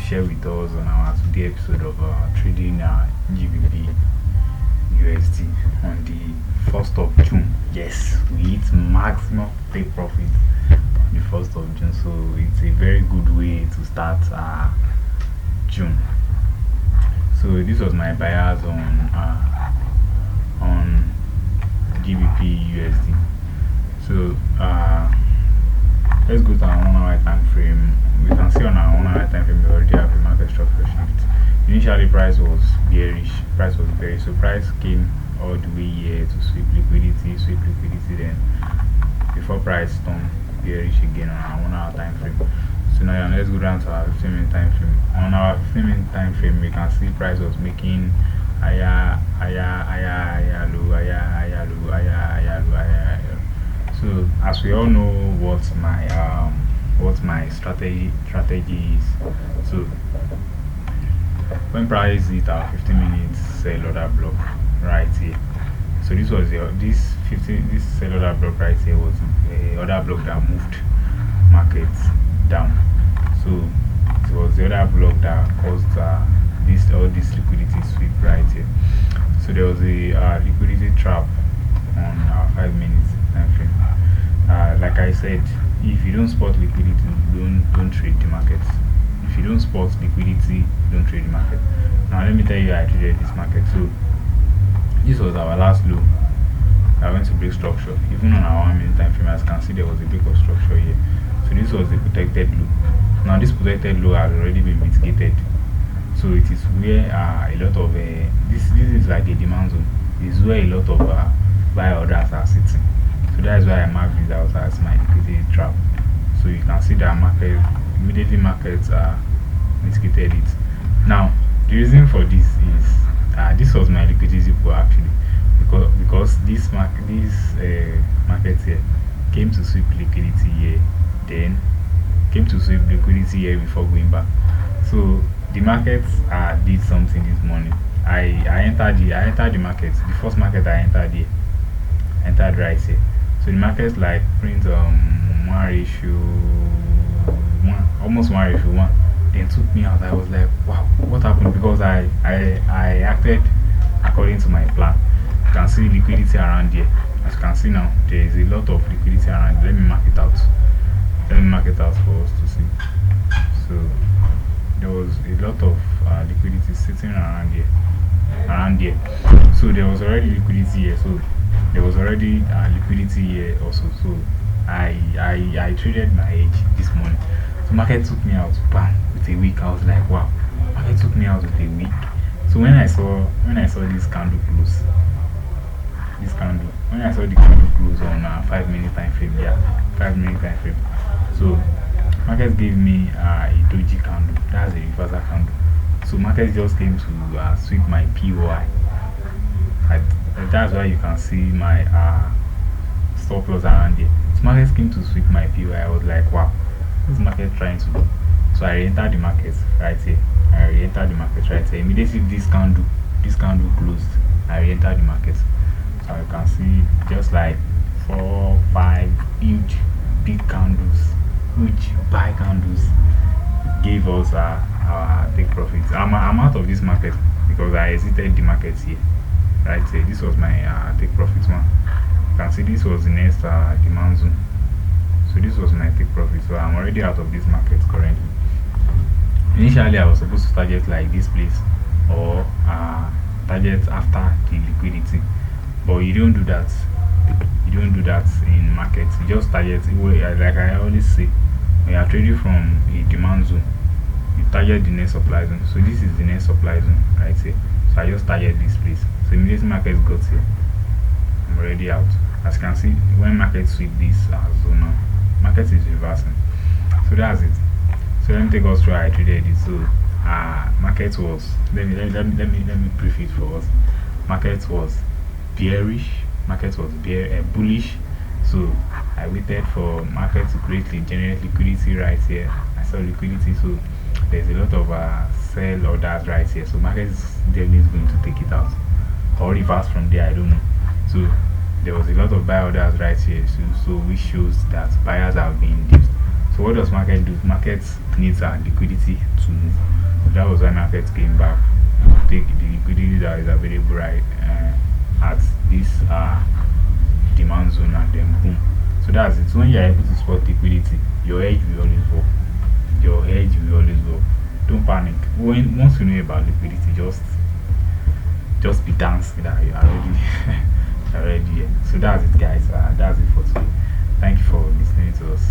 share with us on our today episode of trading GBPUSD on the 1st of June. Yes, we hit maximum take profit on the 1st of June, so it's a very good way to start June. So this was my buyers on GBPUSD. So let's go to our 1 hour time frame. We can see on our 1 hour time frame we already have a market structure shift. Initially price was bearish, so price came all the way here to sweep liquidity, then before price turned bearish again on our 1 hour time frame. So now let's go down to our 15-minute time frame. On our 15-minute time frame, we can see price was making higher, low. So as we all know what my strategy is. So when price hit our 15 minutes sell order block right here. So this was this sell order block right here was a order block that moved market down. So it was the other block that caused all this liquidity sweep right here. So there was a liquidity trap on our 5 minutes time frame. Like I said, if you don't spot liquidity, don't trade the market. If you don't spot liquidity, don't trade the market. Now let me tell you how I traded this market. So this was our last low. I went to break structure. Even on our 1 minute time frame, as you can see, there was a break of structure here. So this was the protected low. Now this protected low has already been mitigated. So it is where a lot of this is like a demand zone. This is where a lot of buy orders are sitting. So that is why I marked this out as my liquidity trap. So you can see that immediately markets mitigated it. Now the reason for this is this was my liquidity pool actually, because this market here came to sweep liquidity here, then came to sweep liquidity here before going back. So the markets did something this morning. I entered the market. The first market I entered right here. So the markets like print 1:1, almost 1:1. Then took me out. I was like, wow, what happened? Because I acted according to my plan. You can see liquidity around here. As you can see now, there is a lot of liquidity around. Let me mark it out. Let me mark it out for us to see. So there was a lot of liquidity sitting around here. So there was already liquidity here. So there was already liquidity here also. So I traded my edge this morning. So market took me out, bam, with a wick. I was like, wow, market took me out with a wick. So when I saw this candle close, when I saw the candle close on 5 minute time frame, 5 minute time frame. So market gave me a doji candle. That's a reversal candle. So market just came to sweep my POI. That's why you can see my stop loss around here. So market came to sweep my POI. I was like, wow, what's market trying to do? So I entered the market right here. Immediately this candle closed, I re-entered the market. So you can see just like 4, 5 huge big candles, which buy candles gave us our take profits. I'm out of this market because I exited the market here. Right here, this was my take profit one. You can see this was the next demand zone. So this was my take profit. So I'm already out of this market currently. Initially, I was supposed to target like this place or target after the liquidity, but you don't do that. You don't do that in markets. You just target. Like I always say, when you are trading from a demand zone, you target the next supply zone. So this is the next supply zone right here. So I just target this place. So immediately market got here, I'm already out. As you can see, when market sweep this zone now, market is reversing. So that's it. So let me take us through how I traded it. So market was let me brief it for us. Market was bearish. Market was bullish. So I waited for market to generate liquidity right here. I saw liquidity, so there's a lot of sell orders right here. So market is definitely going to take it out or reverse from there. I don't know. So there was a lot of buy orders right here. So which shows that buyers have been induced. So what does market do? Market needs liquidity to move. That was why market came back to take the liquidity that is available right at this demand zone and then boom. So that's it. When you are able to spot liquidity, your edge will always work. Your edge will always work. Don't panic. Once you know about liquidity, just be dancing that you are already already here. So that's it, guys. That's it for today. Thank you for listening to us.